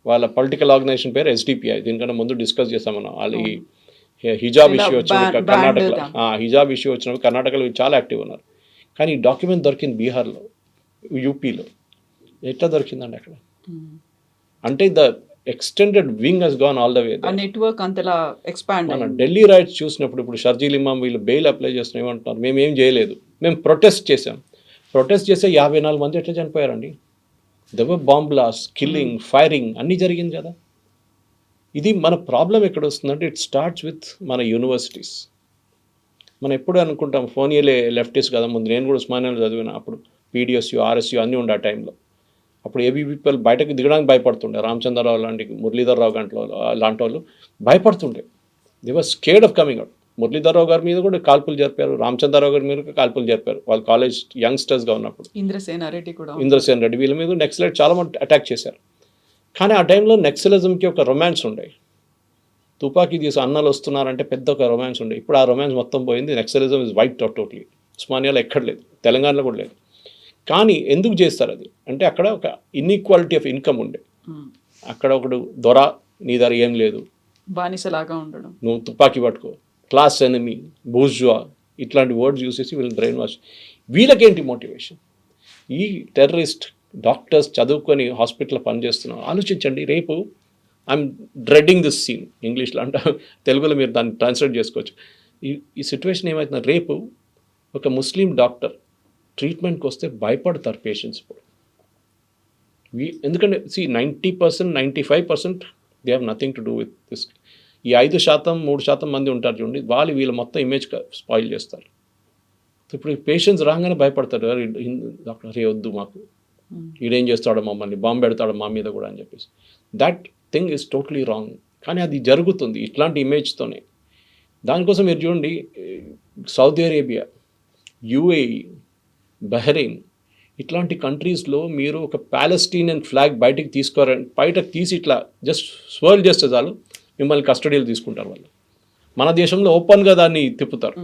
వాళ్ళ పొలిటికల్ ఆర్గనైజేషన్ పేరు SDPI. దీనికన్నా ముందు డిస్కస్ చేస్తాం మనం. వాళ్ళు ఈ హిజాబ్ ఇష్యూ వచ్చినప్పుడు కర్ణాటకలో, హిజాబ్ ఇష్యూ వచ్చినప్పుడు కర్ణాటకలో చాలా యాక్టివ్ ఉన్నారు. కానీ ఈ డాక్యుమెంట్ దొరికింది బీహార్లో, యూపీలో. ఎట్లా దొరికిందండి అక్కడ? అంటే the extended wing has gone all the way. Network అంతలా ఎక్స్పాండ్. మన ఢిల్లీ రైట్స్ చూసినప్పుడు ఇప్పుడు షర్జీల్ ఇమాం వీళ్ళు బెయిల్ అప్లై చేస్తున్న ఏమంటున్నారు, మేము ఏం చేయలేదు, మేము ప్రొటెస్ట్ చేసాం. ప్రొటెస్ట్ చేస్తే 54 మంది ఎట్లా చనిపోయారండి? There were bomb blast, killing, firing అన్నీ జరిగింది కదా. ఇది మన ప్రాబ్లం ఎక్కడ వస్తుందంటే ఇట్ స్టార్ట్స్ విత్ మన యూనివర్సిటీస్. మనం ఎప్పుడు అనుకుంటాం ఫోనియలే లెఫ్టిస్ట్ కదా, ముందు నేను కూడా ఉస్మానియాలో చదివిన, అప్పుడు PDSU, RSU అన్నీ ఉండే ఆ టైంలో. అప్పుడు ABVP బయటకు దిగడానికి భయపడుతుండే. రామచంద్రరావు లాంటి, మురళీధర్ రావు లాంటి వాళ్ళు భయపడుతుండే. They were scared of coming out. Muralidhararao గారి మీద కూడా కాల్పులు జరిపారు, రామచంద్రరావు గారి మీద కాల్పులు జరిపారు వాళ్ళు కాలేజ్ యంగ్స్టర్స్గా ఉన్నప్పుడు. ఇంద్రసేన రెడ్డి వీళ్ళ మీద నెక్సలైట్ చాలా మంది అటాక్ చేశారు. కానీ ఆ టైంలో నెక్సలిజంకి ఒక రొమాన్స్ ఉండే, తుపాకీ తీసి అన్నలు వస్తున్నారంటే పెద్ద ఒక రొమాన్స్ ఉండే. ఇప్పుడు ఆ రొమాన్స్ మొత్తం పోయింది. Naxalism is white out totally. ఉస్మానియాలో ఎక్కడ లేదు, తెలంగాణలో కూడా లేదు. కానీ ఎందుకు చేస్తారు అది అంటే అక్కడ ఒక ఇన్ఈక్వాలిటీ ఆఫ్ ఇన్కమ్ ఉండే. అక్కడ ఒకడు దొర, నీ దగ్గర ఏం లేదు, బానిసలాగా ఉండడం, నువ్వు తుపాకీ పట్టుకో, క్లాస్ ఎనిమీ, బూర్జువా, ఇట్లాంటి వర్డ్స్ యూస్ చేసి వీళ్ళు బ్రెయిన్ వాష్. వీళ్ళకేంటి మోటివేషన్? ఈ టెర్రరిస్ట్ డాక్టర్స్ చదువుకొని హాస్పిటల్లో పనిచేస్తున్నారు. ఆలోచించండి, రేపు ఐఎమ్ డ్రెడ్డింగ్ దిస్ సీన్, ఇంగ్లీష్లో అంటే తెలుగులో మీరు దాన్ని ట్రాన్స్లేట్ చేసుకోవచ్చు. ఈ సిచ్యువేషన్ ఏమవుతుంది, రేపు ఒక ముస్లిం డాక్టర్ ట్రీట్మెంట్కి వస్తే భయపడతారు పేషెంట్స్. ఇప్పుడు ఎందుకంటే 90%, 95% they have nothing to do with this. ఈ 5%, 3% మంది ఉంటారు చూడండి, వీళ్ళ మొత్తం ఇమేజ్ స్పాయిల్ చేస్తారు. ఇప్పుడు పేషెంట్స్ రాగానే భయపడతారు, డాక్టర్ అరే వద్దు మాకు, ఈడేం చేస్తాడో మమ్మల్ని, బాంబు పెడతాడో మా మీద కూడా అని చెప్పేసి. That thing is totally wrong. కానీ అది జరుగుతుంది ఇట్లాంటి ఇమేజ్తోనే. దానికోసం మీరు చూడండి, సౌదీ అరేబియా, యుఏఈ, బహ్రెయిన్ ఇట్లాంటి కంట్రీస్లో మీరు ఒక ప్యాలెస్టీనియన్ ఫ్లాగ్ బయటకు తీసి ఇట్లా జస్ట్ స్వర్ల్ చేస్తే చాలు, మిమ్మల్ని కస్టడీలో తీసుకుంటారు వాళ్ళు. మన దేశంలో ఓపెన్గా దాన్ని తిప్పుతారు,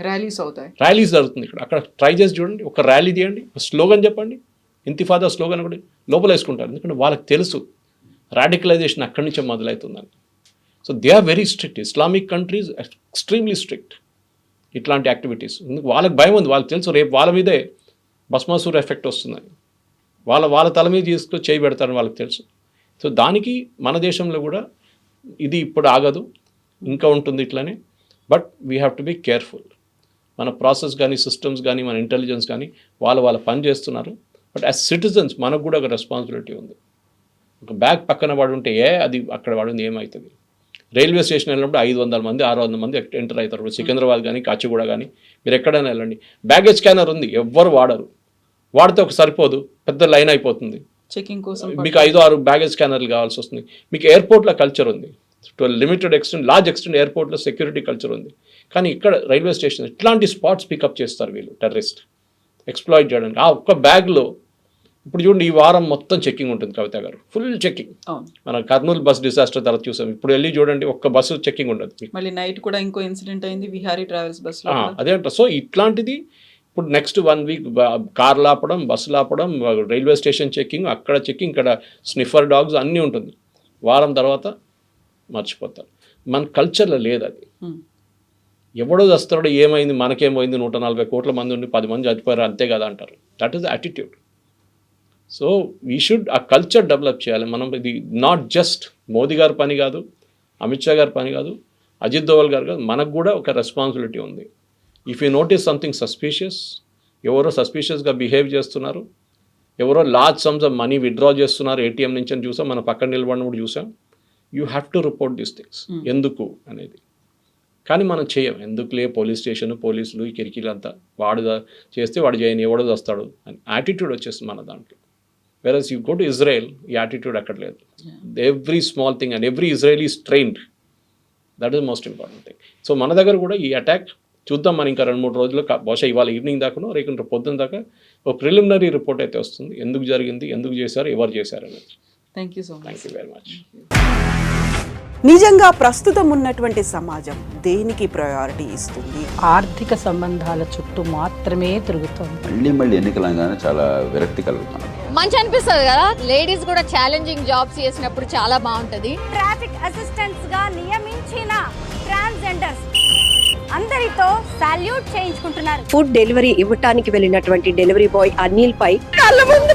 ర్యాలీస్ అవుతాయి, ర్యాలీస్ జరుగుతుంది ఇక్కడ. అక్కడ ట్రై చేసి చూడండి, ఒక ర్యాలీ తీయండి, స్లోగన్ చెప్పండి, ఇంతిఫాదా స్లోగన్ కూడా లోపల వేసుకుంటారు. ఎందుకంటే వాళ్ళకి తెలుసు రాడికలైజేషన్ అక్కడి నుంచే మొదలవుతుందని. So they are very strict. Islamic countries extremely strict ఇట్లాంటి యాక్టివిటీస్. వాళ్ళకి భయం ఉంది, వాళ్ళకి తెలుసు రేపు వాళ్ళ మీదే భస్మాసుర ఎఫెక్ట్ వస్తుందని. వాళ్ళ తల మీద తీసుకొని చేయి పెడతారని వాళ్ళకి తెలుసు. సో దానికి మన దేశంలో కూడా ఇది ఇప్పుడు ఆగదు, ఇంకా ఉంటుంది ఇట్లానే. But we have to be careful. మన ప్రాసెస్ కానీ, సిస్టమ్స్ కానీ, మన ఇంటెలిజెన్స్ కానీ వాళ్ళ పని చేస్తున్నారు. బట్ యాజ్ సిటిజన్స్ మనకు కూడా ఒక రెస్పాన్సిబిలిటీ ఉంది. ఒక బ్యాగ్ పక్కన వాడు ఉంటే అది అక్కడ వాడుంది ఏమవుతుంది? రైల్వే స్టేషన్ వెళ్ళినప్పుడు 500 మంది 600 మంది ఎంటర్ అవుతారు. ఇప్పుడు సికింద్రాబాద్ కానీ, కాచిగూడ కానీ, మీరు ఎక్కడైనా వెళ్ళండి, బ్యాగేజ్ స్కానర్ ఉంది, ఎవ్వరు వాడరు. వాడితే ఒక సరిపోదు, పెద్ద లైన్ అయిపోతుంది. చెకింగ్ కోసం మీకు 5-6 బ్యాగేజ్ స్కానర్లు కావాల్సి వస్తుంది. మీకు ఎయిర్పోర్ట్లో కల్చర్ ఉంది, to limited extent, large extent ఎయిర్పోర్ట్లో సెక్యూరిటీ కల్చర్ ఉంది. కానీ ఇక్కడ రైల్వే స్టేషన్ ఇట్లాంటి స్పాట్స్ పికప్ చేస్తారు వీళ్ళు, టెర్రరిస్ట్ ఎక్స్ప్లాయిట్ చేయడానికి. ఆ ఒక్క బ్యాగ్లో ఇప్పుడు చూడండి, ఈ వారం మొత్తం చెక్కింగ్ ఉంటుంది కవిత గారు, ఫుల్ చెక్కింగ్. మన కర్నూలు బస్ డిజాస్టర్ తర్వాత చూసాం. ఇప్పుడు వెళ్ళి చూడండి, ఒక్క బస్సు చెక్కింగ్ ఉండదు. మళ్ళీ నైట్ కూడా ఇంకో ఇన్సిడెంట్ అయింది విహారీ ట్రావెల్స్ బస్. అదే అంట. సో ఇట్లాంటిది ఇప్పుడు నెక్స్ట్ 1 వీక్ కార్లు ఆపడం, బస్సులు ఆపడం, రైల్వే స్టేషన్ చెక్కింగ్, అక్కడ చెక్కింగ్, ఇక్కడ స్నిఫర్ డాగ్స్ అన్నీ ఉంటుంది. వారం తర్వాత మర్చిపోతారు. మన కల్చర్లో లేదు అది. ఎవడో వస్తాడో ఏమైంది, మనకేమైంది, 140 కోట్ల మంది ఉండి 10 మంది చచ్చిపోయారు అంతే కదా అంటారు. That is the attitude. So we should ఆ కల్చర్ డెవలప్ చేయాలి మనం. ఇది నాట్ జస్ట్ మోదీ గారి పని కాదు, అమిత్ షా గారి పని కాదు, అజిత్ దోవల్ గారు కాదు, మనకు కూడా ఒక రెస్పాన్సిబిలిటీ ఉంది. If you notice something suspicious, ఎవరో సస్పీషియస్గా బిహేవ్ చేస్తున్నారు, ఎవరో large sums of money withdraw చేస్తున్నారు ఏటీఎం నుంచి అని చూసాం, మన పక్కన నిలబడినప్పుడు చూసాం. You have to report these things. ఎందుకు అనేది కానీ మనం చేయం. ఎందుకులే పోలీస్ స్టేషన్, పోలీసులు, ఈ కిరికీలంతా, వాడు చేస్తే వాడు చేయని, ఎవడో వస్తాడు అని యాటిట్యూడ్ వచ్చేస్తుంది మన దాంట్లో. whereas you go to Israel, ఈ యాటిట్యూడ్ అక్కడ లేదు. Every small thing and every Israeli is trained. That is most important thing. So మన దగ్గర కూడా ఈ అటాక్ చూద్దాం. మనం ఇంకా 2-3 రోజుల్లో, బహుశా ఇవాళ ఈవినింగ్ దాకానో రేపు పొద్దున్న దాకా ఒక ప్రిలిమినరీ రిపోర్ట్ అయితే వస్తుంది. ఎందుకు జరిగింది, ఎందుకు చేశారు, ఎవరు చేశారు అనేది. Thank you so much. Thank you very much. నిజంగా ప్రస్తుతం ఉన్నటువంటి సమాజం దేనికి ప్రయారిటీ ఇస్తుంది? ఆర్థిక సంబంధాల చుట్టూ మాత్రమే తిరుగుతోంది. మళ్ళీ ఎన్నికలంగానే చాలా విరక్తి కలుగుతున్నాం. మంచి అనిపిస్తుంది కదా, లేడీస్ కూడా ఛాలెంజింగ్ జాబ్స్ చేసినప్పుడు చాలా బాగుంటది. ట్రాఫిక్ అసిస్టెంట్స్ గా నియమించిన ట్రాన్స్జెండర్స్ అందరితో సాల్యూట్ చేయించుకుంటున్నారు. ఫుడ్ డెలివరీ ఇవ్వటానికి వెళ్ళినటువంటి డెలివరీ బాయ్ అనిల్ పై కళ్ళ ముందు